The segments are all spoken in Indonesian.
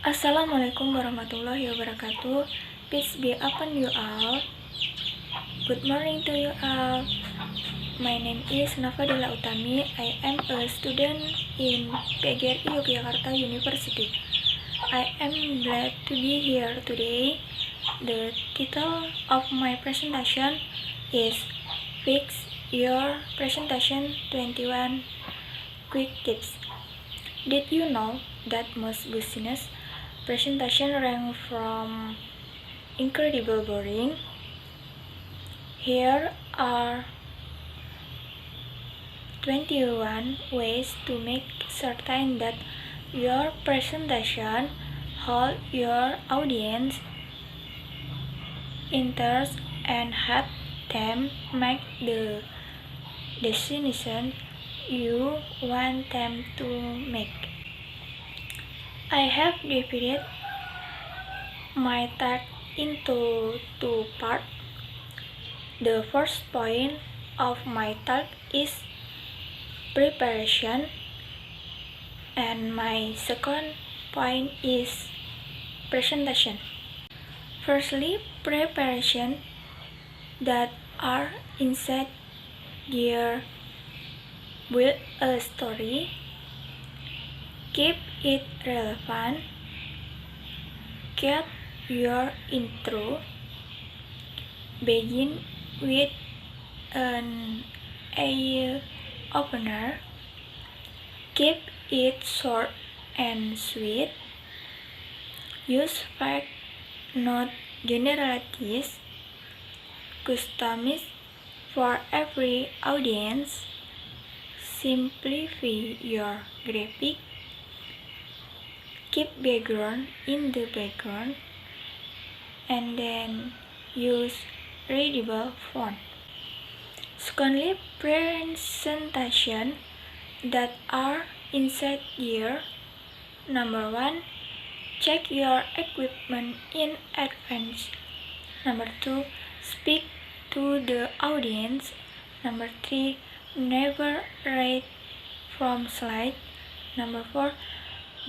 Assalamualaikum warahmatullahi wabarakatuh. Peace be upon you all. Good morning to you all. My name is Nafadila Utami. I am a student in PGRI Yogyakarta University. I am glad to be here today. The title of my presentation is Fix Your Presentation 21 Quick Tips. Did you know that most business presentation rank from incredible boring? Here are 21 ways to make certain that your presentation hold your audience interest and help them make the decision you want them to make. I have divided my talk into two parts. The first point of my talk is preparation, and my second point is presentation. Firstly, preparation that are inside gear. Build a story, keep it relevant, get your intro, begin with an eye-opener, keep it short and sweet, use fact, not generalities, customize for every audience, simplify your graphic, keep background in the background, and then use readable font. Secondly, presentation that are inside gear. Number 1, check your equipment in advance. Number 2, speak to the audience. Number 3, never read from slide. Number 4,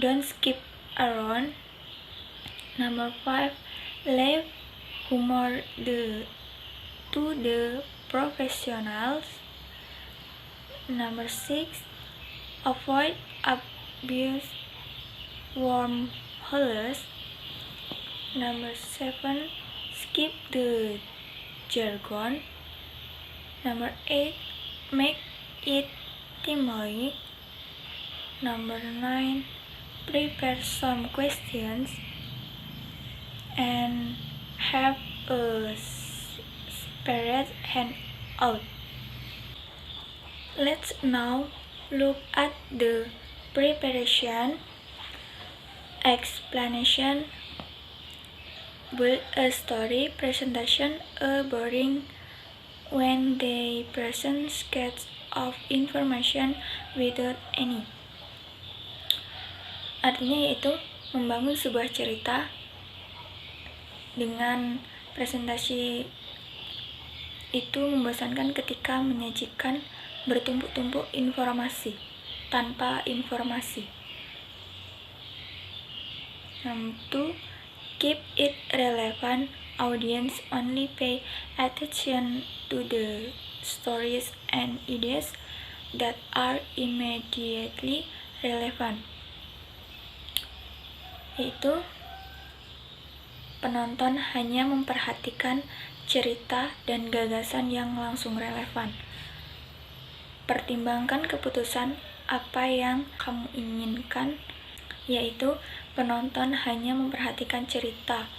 don't skip around. Number 5, leave humor to the professionals. Number 6, avoid obvious wormholes. Number 7, skip the jargon. Number 8, make it timely. Number 9, prepare some questions and have a separate handout. Let's now look at the preparation. Explanation, build a story. Presentation, a boring when they present sketch of information without any. Artinya yaitu membangun sebuah cerita dengan presentasi itu membosankan ketika menyajikan bertumpuk-tumpuk informasi tanpa informasi. Number 2, keep it relevant. Audience only pay attention to the stories and ideas that are immediately relevant. Yaitu penonton hanya memperhatikan cerita dan gagasan yang langsung relevan. Pertimbangkan keputusan apa yang kamu inginkan, yaitu penonton hanya memperhatikan cerita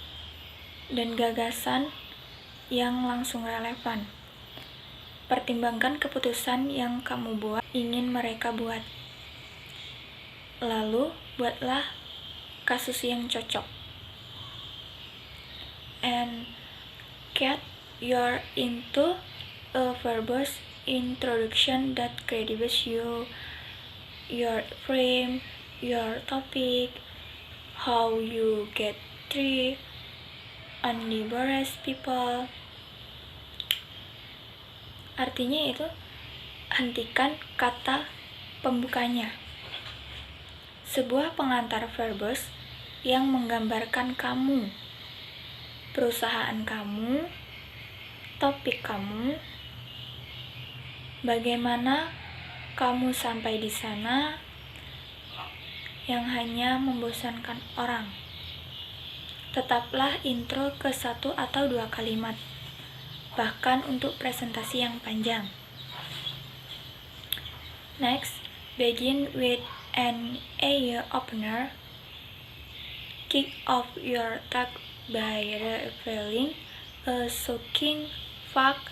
dan gagasan yang langsung relevan. Pertimbangkan keputusan yang kamu ingin mereka buat. Lalu, buatlah kasus yang cocok. And get your into a verbose introduction that describes you, your frame, your topic, how you get through, embarrass people. Artinya itu hentikan kata pembukanya. Sebuah pengantar verbose yang menggambarkan kamu, perusahaan kamu, topik kamu, bagaimana kamu sampai di sana, yang hanya membosankan orang. Tetaplah intro ke 1 atau 2 kalimat, bahkan untuk presentasi yang panjang. Next, begin with an eye-opener. Kick off your talk by revealing a shocking fact,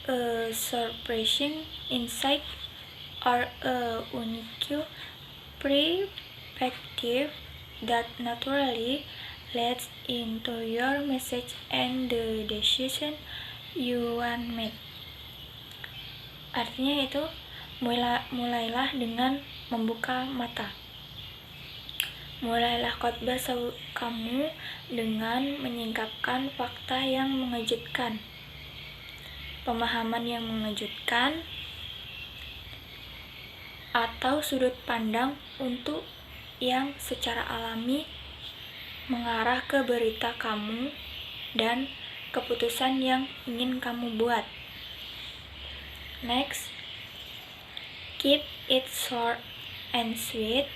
a surprising insight, or a unique perspective that naturally leads into your message and the decision you want make. Artinya itu, mulailah dengan membuka mata. Mulailah khotbah kamu dengan menyingkapkan fakta yang mengejutkan, pemahaman yang mengejutkan, atau sudut pandang untuk yang secara alami mengarah ke berita kamu dan keputusan yang ingin kamu buat. Next, keep it short and sweet.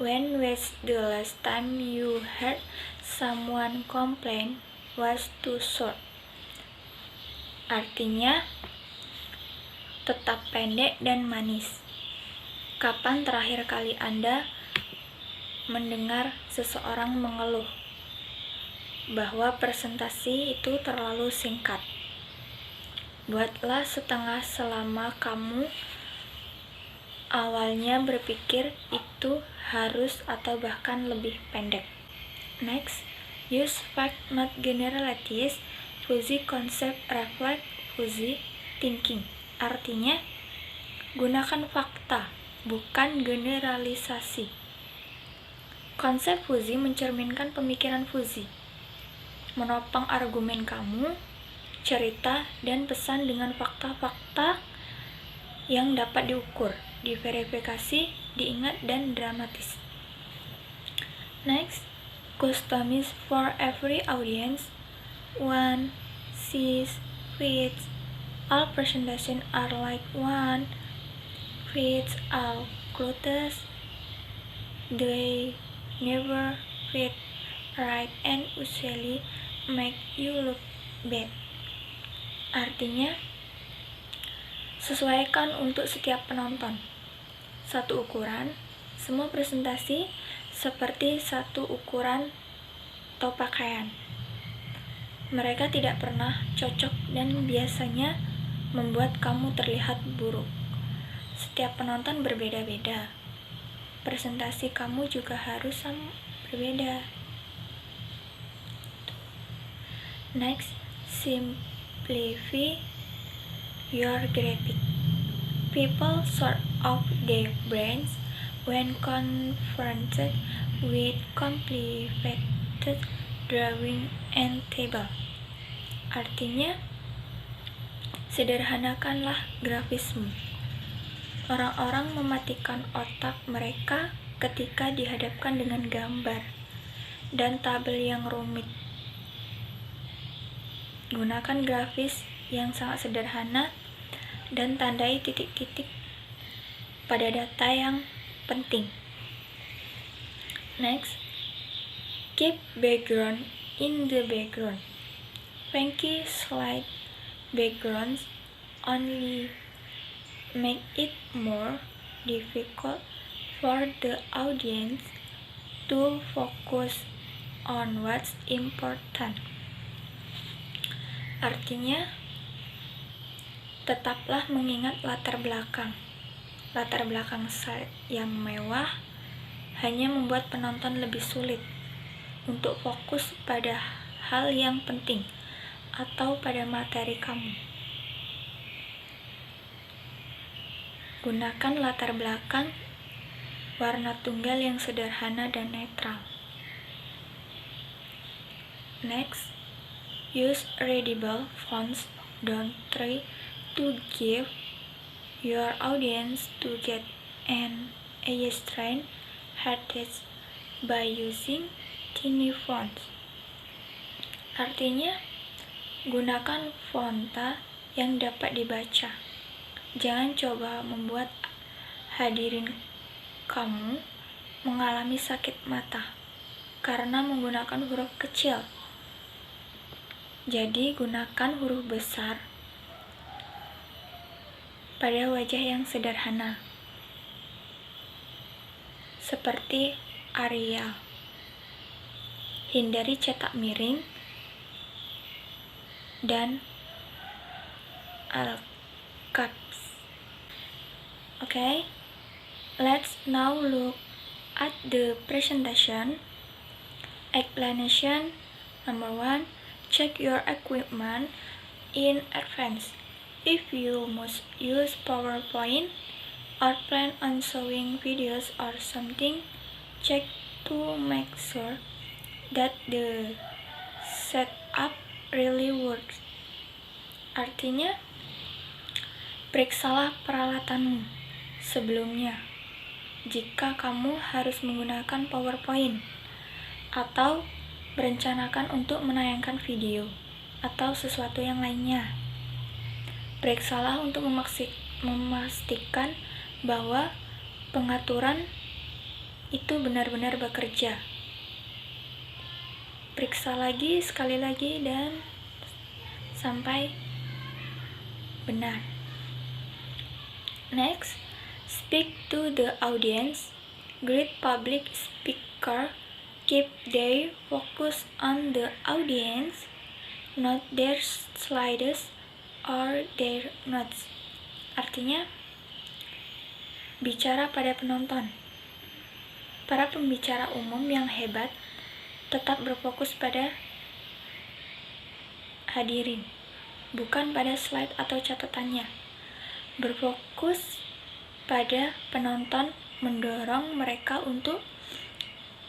When was the last time you heard someone complain was too short? Artinya, tetap pendek dan manis. Kapan terakhir kali Anda mendengar seseorang mengeluh bahwa presentasi itu terlalu singkat? Buatlah setengah selama kamu awalnya berpikir itu harus atau bahkan lebih pendek. Next, use fact not generalities. Fuzzy concept reflect fuzzy thinking. Artinya, gunakan fakta, bukan generalisasi. Konsep fuzzy mencerminkan pemikiran fuzzy, menopang argumen kamu, cerita, dan pesan dengan fakta-fakta yang dapat diukur, diverifikasi, diingat, dan dramatis. Next, customize for every audience. 1. Size, fits. All presentations are like one. Fits all clothes. They never fit right and usually make you look bad. Artinya, sesuaikan untuk setiap penonton. Satu ukuran, semua presentasi seperti satu ukuran atau pakaian. Mereka tidak pernah cocok dan biasanya membuat kamu terlihat buruk. Setiap penonton berbeda-beda. Presentasi kamu juga harus berbeda. Next, simplify your graphic. People sort of their brains when confronted with complicated drawing and table. Artinya, sederhanakanlah grafismu. Orang-orang mematikan otak mereka ketika dihadapkan dengan gambar dan tabel yang rumit. Gunakan grafis yang sangat sederhana dan tandai titik-titik pada data yang penting. Next, keep background in the background. Funky slide backgrounds only make it more difficult for the audience to focus on what's important. Artinya, tetaplah mengingat latar belakang. Latar belakang slide yang mewah hanya membuat penonton lebih sulit untuk fokus pada hal yang penting atau pada materi kamu. Gunakan latar belakang warna tunggal yang sederhana dan netral. Next, use readable fonts. Don't try to give your audience to get an eye strain, headache, by using tiny fonts. Artinya, gunakan fonta yang dapat dibaca. Jangan coba membuat hadirin kamu mengalami sakit mata karena menggunakan huruf kecil. Jadi, gunakan huruf besar pada wajah yang sederhana, seperti Arial. Hindari cetak miring dan all caps. Okay, let's now look at the presentation. Explanation. Number 1, check your equipment in advance. If you must use PowerPoint or plan on showing videos or something, check to make sure that the setup really works. Artinya, periksalah peralatanmu sebelumnya jika kamu harus menggunakan PowerPoint atau merencanakan untuk menayangkan video atau sesuatu yang lainnya. Periksalah untuk memastikan bahwa pengaturan itu benar-benar bekerja. Periksa lagi, sekali lagi, dan sampai benar. Next, speak to the audience. Great public speaker keep their focus on the audience, not their slides or their notes. Artinya, bicara pada penonton. Para pembicara umum yang hebat tetap berfokus pada hadirin, bukan pada slide atau catatannya. Berfokus pada penonton mendorong mereka untuk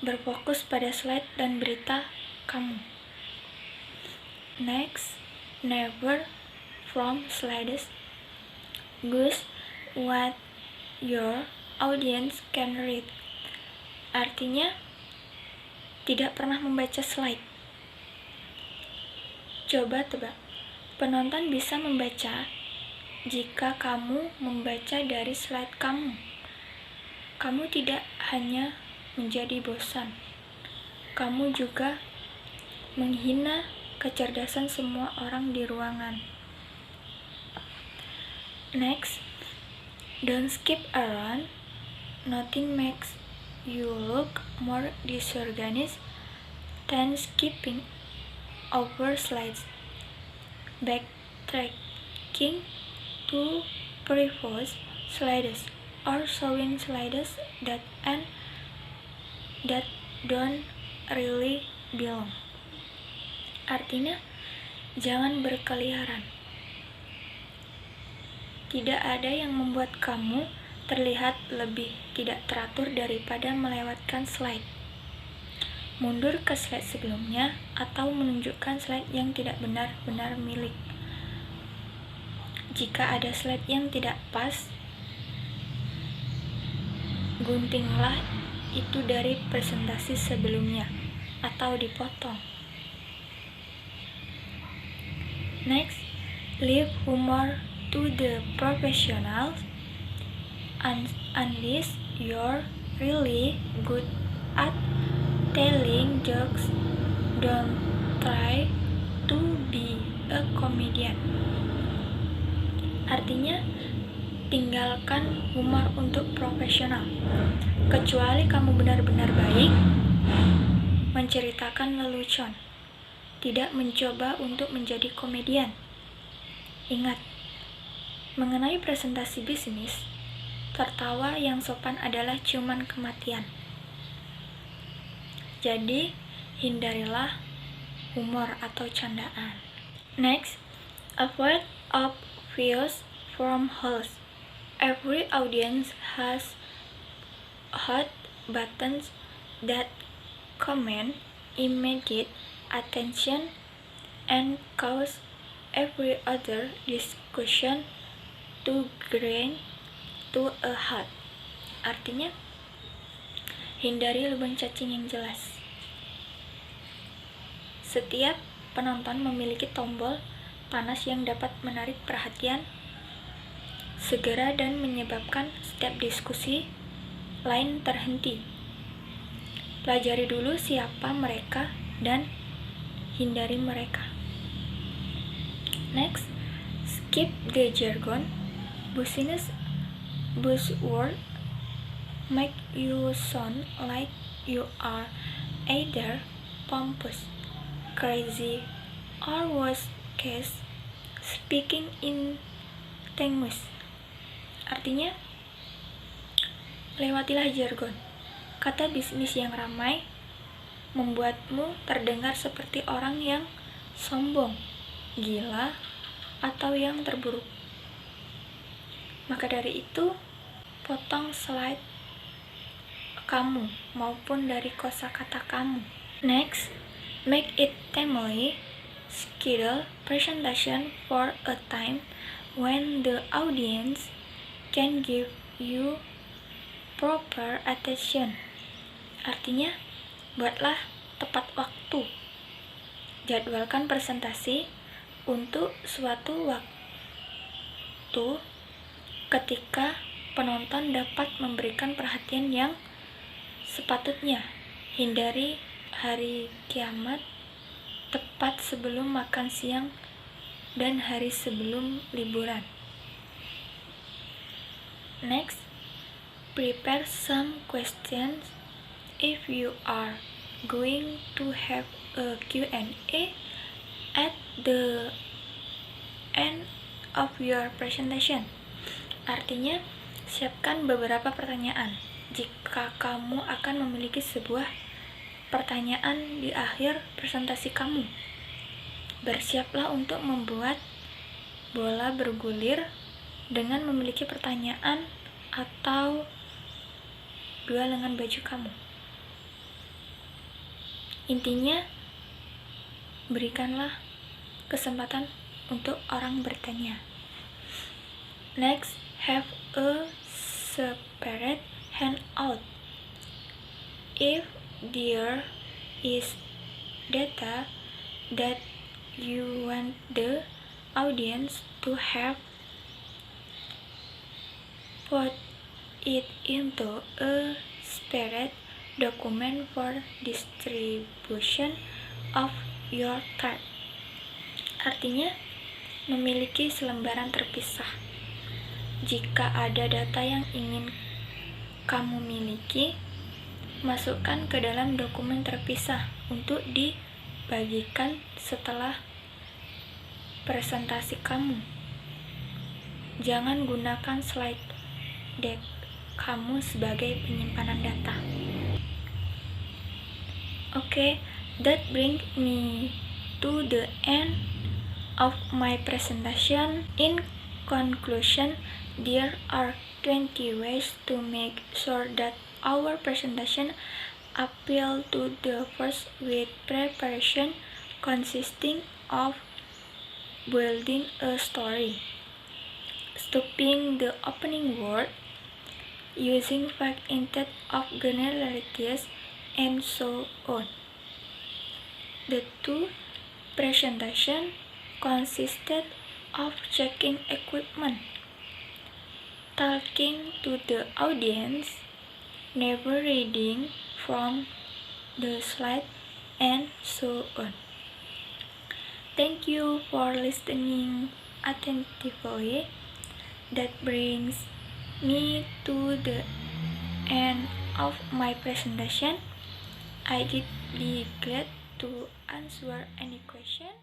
berfokus pada slide dan berita kamu. Next, never from slides. Use what your audience can read. Artinya, tidak pernah membaca slide. Coba tebak, penonton bisa membaca jika kamu membaca dari slide kamu. Kamu tidak hanya menjadi bosan, kamu juga menghina kecerdasan semua orang di ruangan. Next, don't skip around. Nothing makes you look more disorganized than skipping over slides, backtracking to previous slides, or showing slides that don't really belong. Artinya, jangan berkeliaran. Tidak ada yang membuat kamu terlihat lebih tidak teratur daripada melewatkan slide, mundur ke slide sebelumnya, atau menunjukkan slide yang tidak benar-benar milik. Jika ada slide yang tidak pas, guntinglah itu dari presentasi sebelumnya atau dipotong. Next, leave humor to the professionals. Unless you're really good at telling jokes, don't try to be a comedian. Artinya, tinggalkan humor untuk profesional. Kecuali kamu benar-benar baik menceritakan lelucon, tidak mencoba untuk menjadi komedian. Ingat, mengenai presentasi bisnis, tertawa yang sopan adalah ciuman kematian. Jadi, hindarilah humor atau candaan. Next, avoid obvious from holes. Every audience has hot buttons that command immediate attention and cause every other discussion to grind to a halt. Artinya, Hindari lubang cacing yang jelas. Setiap penonton memiliki tombol panas yang dapat menarik perhatian segera dan menyebabkan setiap diskusi lain terhenti. Pelajari dulu siapa mereka dan hindari mereka. Next, skip the jargon. Buzzword make you sound like you are either pompous, crazy, or worst case, speaking in English. Artinya, lewatilah jargon. Kata bisnis yang ramai membuatmu terdengar seperti orang yang sombong, gila, atau yang terburuk. Maka dari itu, potong slide kamu maupun dari kosakata kamu. Next, make it timely. Schedule presentation for a time when the audience can give you proper attention. Artinya, buatlah tepat waktu. Jadwalkan presentasi untuk suatu waktu ketika penonton dapat memberikan perhatian yang sepatutnya. Hindari hari kiamat, tepat sebelum makan siang, dan hari sebelum liburan. Next, prepare some questions. If you are going to have a Q&A at the end of your presentation. Artinya, siapkan beberapa pertanyaan jika kamu akan memiliki sebuah pertanyaan di akhir presentasi kamu. Bersiaplah untuk membuat bola bergulir dengan memiliki pertanyaan atau dua lengan baju kamu. Intinya, berikanlah kesempatan untuk orang bertanya. Next, have a separate handout. If there is data that you want the audience to have, put it into a separate document for distribution of your tribe. Artinya, memiliki selembaran terpisah. Jika ada data yang ingin kamu miliki, masukkan ke dalam dokumen terpisah untuk dibagikan setelah presentasi kamu. Jangan gunakan slide deck kamu sebagai penyimpanan data. Okay, that brings me to the end of my presentation. In conclusion, there are 20 ways to make sure that our presentation appeal to the first with preparation consisting of building a story, stopping the opening word, using fact instead of generalities, and so on. The two presentation consisted of checking equipment, talking to the audience, never reading from the slide, and so on. Thank you for listening attentively. That brings me to the end of my presentation. I did be glad to answer any question.